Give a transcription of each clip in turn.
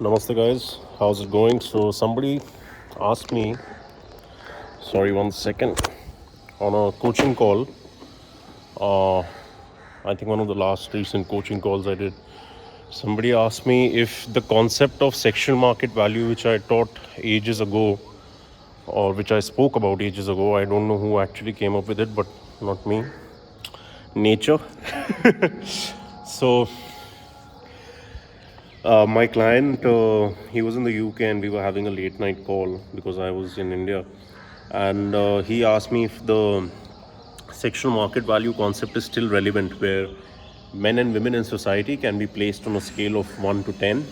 Namaste, guys. How's it going? So, somebody asked me, sorry, 1 second, on a coaching call. I think one of the last recent coaching calls I did. Somebody asked me if the concept of sexual market value, which I taught ages ago, or which I spoke about ages ago, I don't know who actually came up with it, but not me. Nature. So, my client, he was in the UK and we were having a late night call because I was in India. And he asked me if the sexual market value concept is still relevant, where men and women in society can be placed on a scale of 1 to 10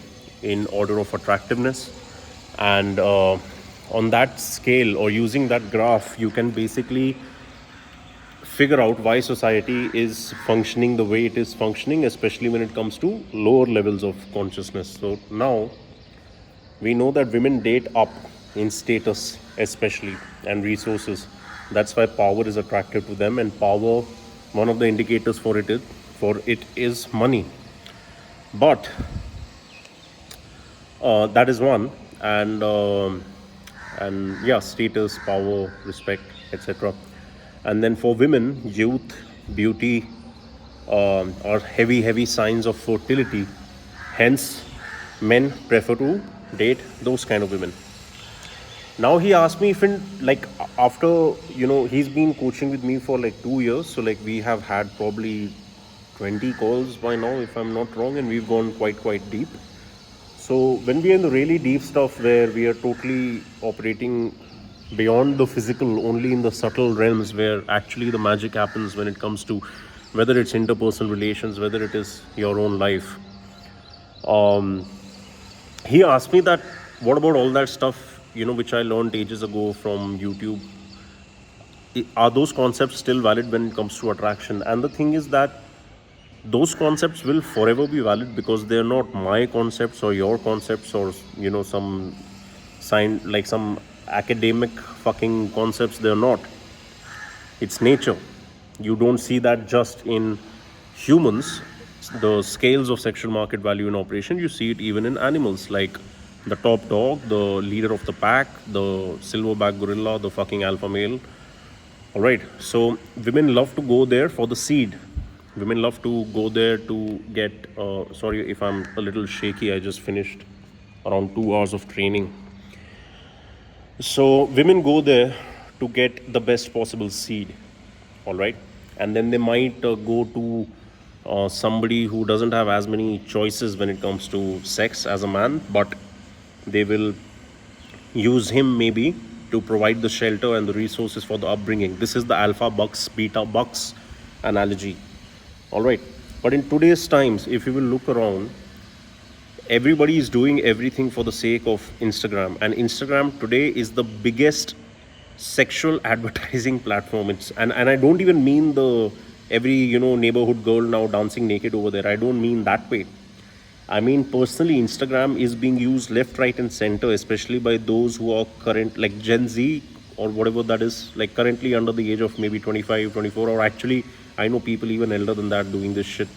in order of attractiveness. And on that scale, or using that graph, you can basically figure out why society is functioning the way it is functioning, especially when it comes to lower levels of consciousness. So now we know that women date up in status, especially, and resources. That's why power is attractive to them, and power, one of the indicators for it is money. But that is one, and yeah, status, power, respect, etc. And then for women, youth, beauty, are heavy signs of fertility. Hence, men prefer to date those kind of women. Now he asked me if in, like, after, he's been coaching with me for like 2 years, so like we have had probably 20 calls by now, if I'm not wrong, and we've gone quite deep. So when we are in the really deep stuff, where we are totally operating beyond the physical, only in the subtle realms where actually the magic happens, when it comes to whether it's interpersonal relations, whether it is your own life. He asked me that, what about all that stuff, which I learned ages ago from YouTube? Are those concepts still valid when it comes to attraction? And the thing is that those concepts will forever be valid, because they're not my concepts or your concepts, or some like some academic fucking concepts. They're not. It's nature. You don't see that just in humans, the scales of sexual market value in operation. You see it even in animals, like the top dog, the leader of the pack, the silverback gorilla, the fucking alpha male. All right. So women love to go there for the seed. Women love to go there to get. Sorry if I'm a little shaky. I just finished around 2 hours of training. So women go there to get the best possible seed. All right. And then they might go to somebody who doesn't have as many choices when it comes to sex as a man, but they will use him maybe to provide the shelter and the resources for the upbringing. This is the alpha bucks, beta bucks analogy. All right. But in today's times, if you will look around, everybody is doing everything for the sake of Instagram. And Instagram today is the biggest sexual advertising platform. And I don't even mean the every neighborhood girl now dancing naked over there. I don't mean that way. I mean, personally, Instagram is being used left, right, and center, especially by those who are current, like Gen Z or whatever that is, like currently under the age of maybe 25, 24, or actually, I know people even elder than that doing this shit.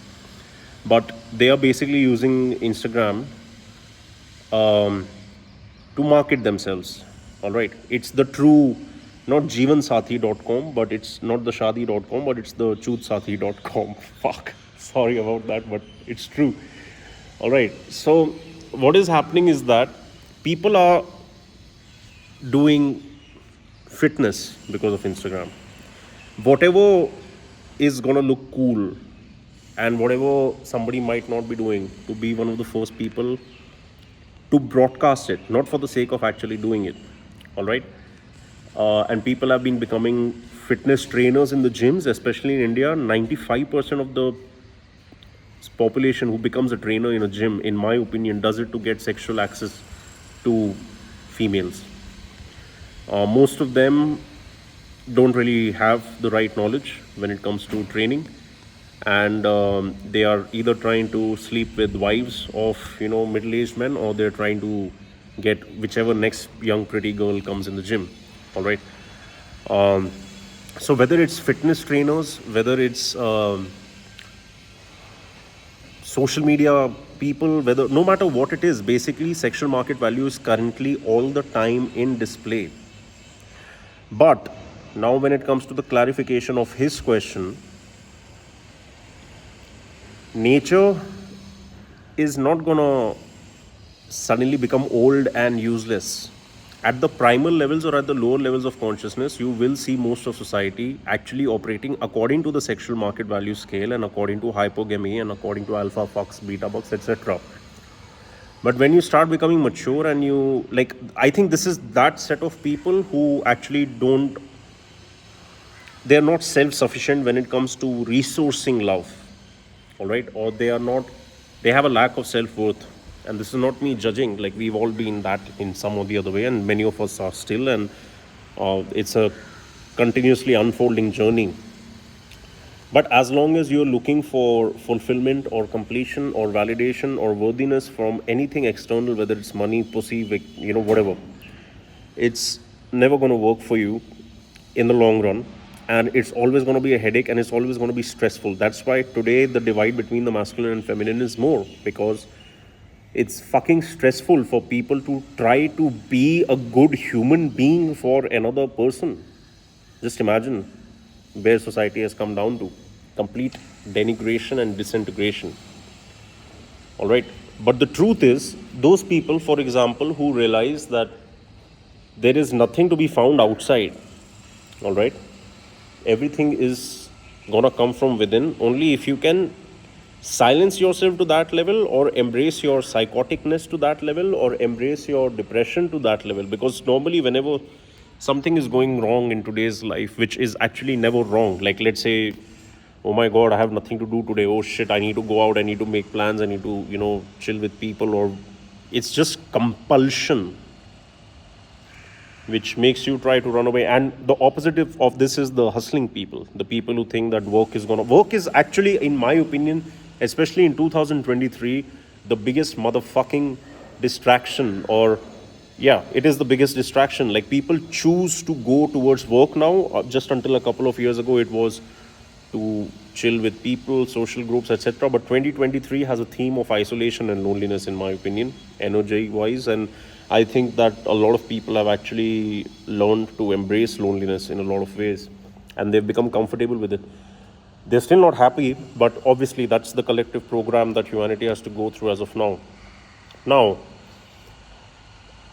But they are basically using Instagram to market themselves. All right. It's the true, not jeevansathi.com, but it's not the shadi.com, but it's the chuthsathi.com. Fuck. Sorry about that, but it's true. All right. So, what is happening is that people are doing fitness because of Instagram. Whatever is going to look cool, and whatever somebody might not be doing, to be one of the first people to broadcast it, not for the sake of actually doing it. All right. And people have been becoming fitness trainers in the gyms, especially in India. 95% of the population who becomes a trainer in a gym, in my opinion, does it to get sexual access to females. Most of them don't really have the right knowledge when it comes to training, and they are either trying to sleep with wives of middle-aged men, or they're trying to get whichever next young pretty girl comes in the gym. All right. So whether it's fitness trainers, whether it's social media people, whether no matter what it is, basically sexual market value is currently all the time in display. But now when it comes to the clarification of his question, nature is not gonna suddenly become old and useless. At the primal levels or at the lower levels of consciousness, you will see most of society actually operating according to the sexual market value scale and according to hypogamy and according to alpha fucks, beta bucks, etc. But when you start becoming mature and you, like, I think this is that set of people who actually don't, they're not self-sufficient when it comes to resourcing love, all right, or they are not, they have a lack of self-worth. And this is not me judging, like we've all been that in some or the other way, and many of us are still, and it's a continuously unfolding journey. But as long as you're looking for fulfillment or completion or validation or worthiness from anything external, whether it's money, pussy, whatever, it's never going to work for you in the long run. And it's always going to be a headache, and it's always going to be stressful. That's why today the divide between the masculine and feminine is more, because it's fucking stressful for people to try to be a good human being for another person. Just imagine where society has come down to. Complete denigration and disintegration. All right. But the truth is, those people, for example, who realize that there is nothing to be found outside, all right, everything is gonna come from within. Only if you can silence yourself to that level, or embrace your psychoticness to that level, or embrace your depression to that level. Because normally whenever something is going wrong in today's life, which is actually never wrong, like let's say, oh my god, I have nothing to do today, oh shit, I need to go out, I need to make plans, I need to chill with people, or it's just compulsion which makes you try to run away. And the opposite of this is the hustling people, the people who think that work is actually, in my opinion, especially in 2023, the biggest motherfucking distraction. Or yeah, it is the biggest distraction. Like, people choose to go towards work now. Just until a couple of years ago, it was to chill with people, social groups, etc. But 2023 has a theme of isolation and loneliness, in my opinion, energy wise. And I think that a lot of people have actually learned to embrace loneliness in a lot of ways, and they've become comfortable with it. They're still not happy, but obviously that's the collective program that humanity has to go through as of now. Now,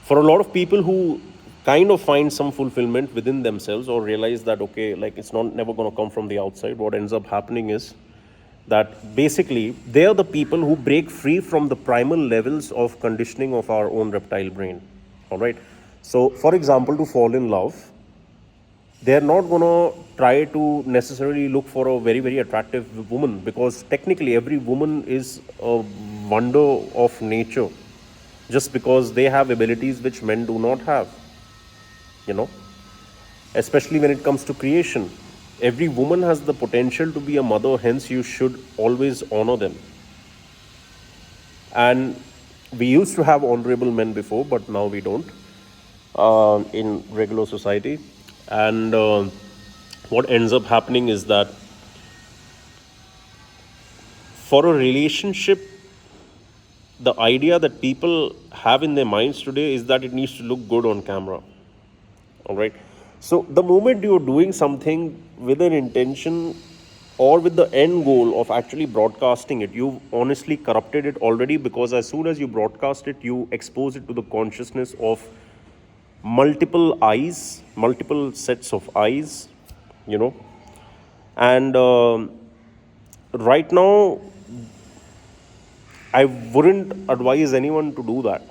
for a lot of people who kind of find some fulfillment within themselves, or realize that, okay, like, it's not never going to come from the outside, what ends up happening is that basically they are the people who break free from the primal levels of conditioning of our own reptile brain. All right. So, for example, to fall in love, they're not going to try to necessarily look for a very, very attractive woman, because technically every woman is a wonder of nature, just because they have abilities which men do not have, especially when it comes to creation. Every woman has the potential to be a mother, hence you should always honor them. And we used to have honorable men before, but now we don't in regular society. And what ends up happening is that for a relationship, the idea that people have in their minds today is that it needs to look good on camera. All right. So the moment you're doing something with an intention or with the end goal of actually broadcasting it, you've honestly corrupted it already, because as soon as you broadcast it, you expose it to the consciousness of multiple eyes, multiple sets of eyes, And right now, I wouldn't advise anyone to do that,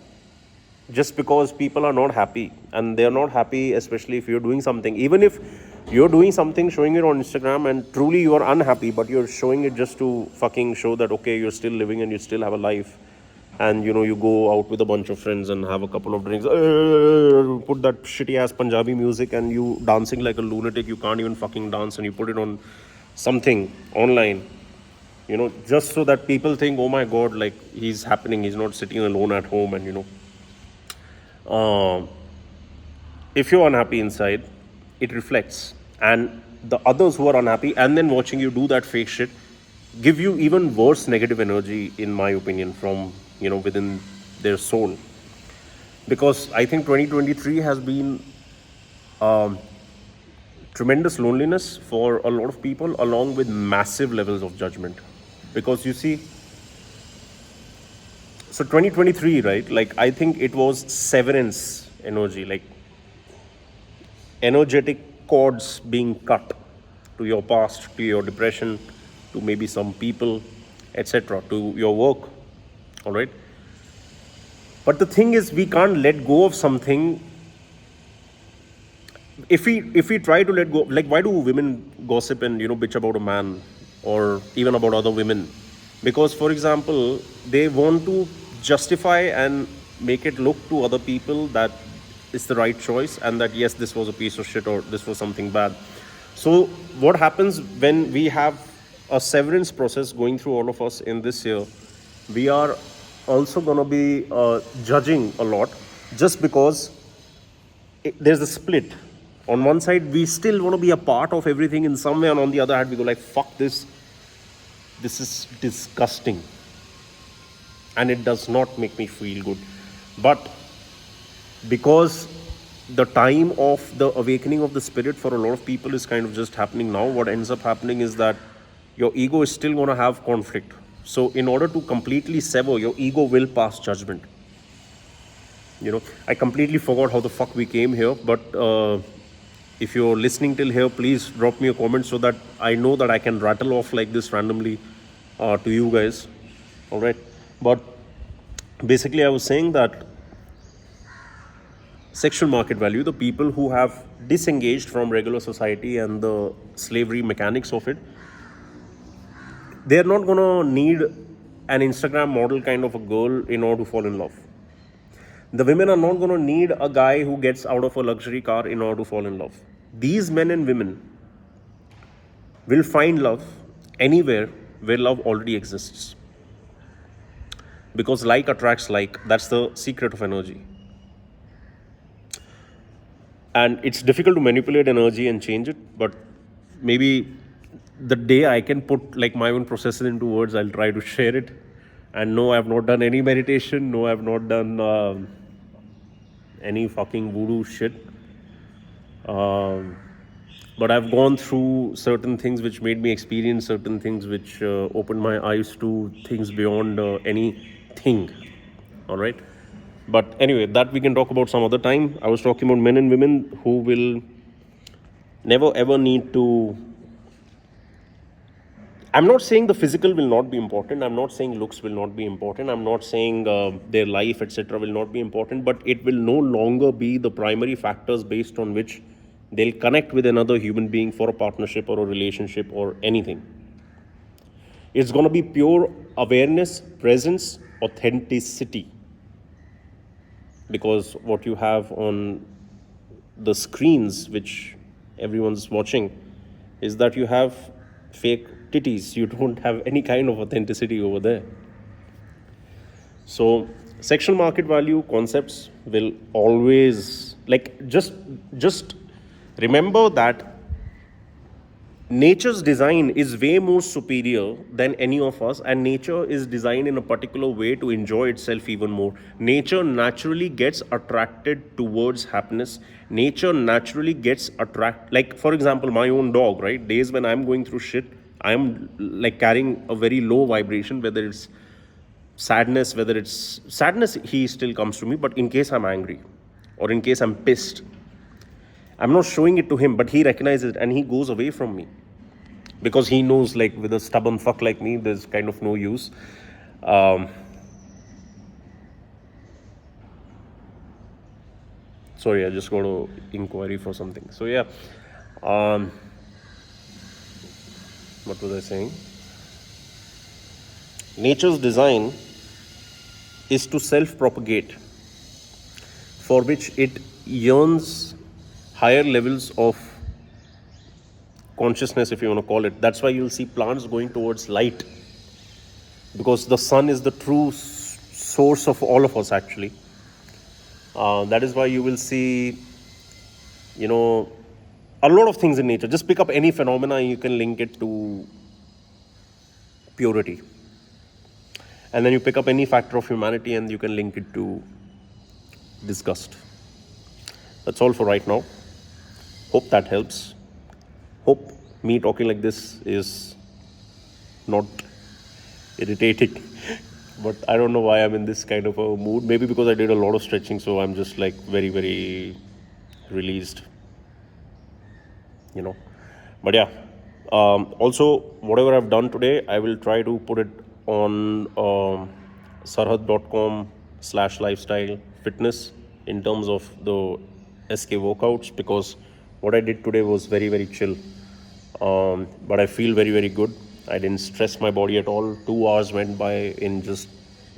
just because people are not happy, and they're not happy, especially if you're doing something. Even if you're doing something, showing it on Instagram, and truly you are unhappy, but you're showing it just to fucking show that, okay, you're still living and you still have a life. And you go out with a bunch of friends and have a couple of drinks, put that shitty ass Punjabi music, and you dancing like a lunatic, you can't even fucking dance, and you put it on something online, just so that people think, oh my god, like, he's happening, he's not sitting alone at home. And if you're unhappy inside, it reflects, and the others who are unhappy and then watching you do that fake shit, give you even worse negative energy, in my opinion, from within their soul. Because I think 2023 has been tremendous loneliness for a lot of people, along with massive levels of judgment. Because you see, so 2023, right? Like, I think it was severance energy, like energetic cords being cut to your past, to your depression, to maybe some people, etc., to your work. All right. But the thing is, we can't let go of something. If we try to let go, like, why do women gossip and bitch about a man, or even about other women? Because, for example, they want to justify and make it look to other people that it's the right choice, and that yes, this was a piece of shit, or this was something bad. So what happens when we have a severance process going through all of us in this year? We are also going to be judging a lot, just because there's a split. On one side, we still want to be a part of everything in some way, and on the other hand, we go like, fuck this. This is disgusting. And it does not make me feel good. But because the time of the awakening of the spirit for a lot of people is kind of just happening now, what ends up happening is that your ego is still going to have conflict. So in order to completely sever, your ego will pass judgment. I completely forgot how the fuck we came here, but if you're listening till here, please drop me a comment so that I know that I can rattle off like this randomly to you guys. All right. But basically, I was saying that sexual market value, the people who have disengaged from regular society and the slavery mechanics of it, they're not going to need an Instagram model kind of a girl in order to fall in love. The women are not going to need a guy who gets out of a luxury car in order to fall in love. These men and women will find love anywhere where love already exists. Because like attracts like. That's the secret of energy. And it's difficult to manipulate energy and change it, but maybe the day I can put like my own processes into words, I'll try to share it. And no, I've not done any meditation. No, I've not done any fucking voodoo shit. But I've gone through certain things which made me experience certain things, which opened my eyes to things beyond anything. All right. But anyway, that we can talk about some other time. I was talking about men and women who will never ever need to. I'm not saying the physical will not be important. I'm not saying looks will not be important. I'm not saying their life, etc., will not be important. But it will no longer be the primary factors based on which they'll connect with another human being for a partnership or a relationship or anything. It's going to be pure awareness, presence, authenticity. Because what you have on the screens, which everyone's watching, is that you have fake titties. You don't have any kind of authenticity over there. So sexual market value concepts will always, like, just remember that nature's design is way more superior than any of us, and nature is designed in a particular way to enjoy itself even more. Nature naturally gets attracted towards happiness. Nature naturally gets like, for example, my own dog, right? Days when I'm going through shit, I'm like carrying a very low vibration, whether it's sadness, he still comes to me. But in case I'm angry or in case I'm pissed, I'm not showing it to him, but he recognizes it and he goes away from me. Because he knows, like, with a stubborn fuck like me, there's kind of no use. Sorry, I just got an inquiry for something. So yeah, what was I saying? Nature's design is to self-propagate, for which it yearns higher levels of consciousness, if you want to call it. That's why you'll see plants going towards light, because the sun is the true source of all of us, actually. That is why you will see, a lot of things in nature. Just pick up any phenomena, you can link it to purity. And then you pick up any factor of humanity and you can link it to disgust. That's all for right now. Hope that helps. Hope me talking like this is not irritating. But I don't know why I'm in this kind of a mood. Maybe because I did a lot of stretching, so I'm just like very, very released, you know. But yeah, also, whatever I've done today, I will try to put it on sarhad.com/lifestyle fitness in terms of the SK workouts, because what I did today was very, very chill. But I feel very, very good. I didn't stress my body at all. 2 hours went by in just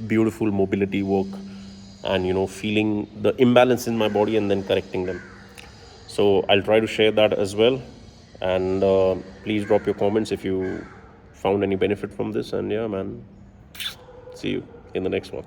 beautiful mobility work and, feeling the imbalance in my body and then correcting them. So I'll try to share that as well. And please drop your comments if you found any benefit from this. And yeah, man, see you in the next one.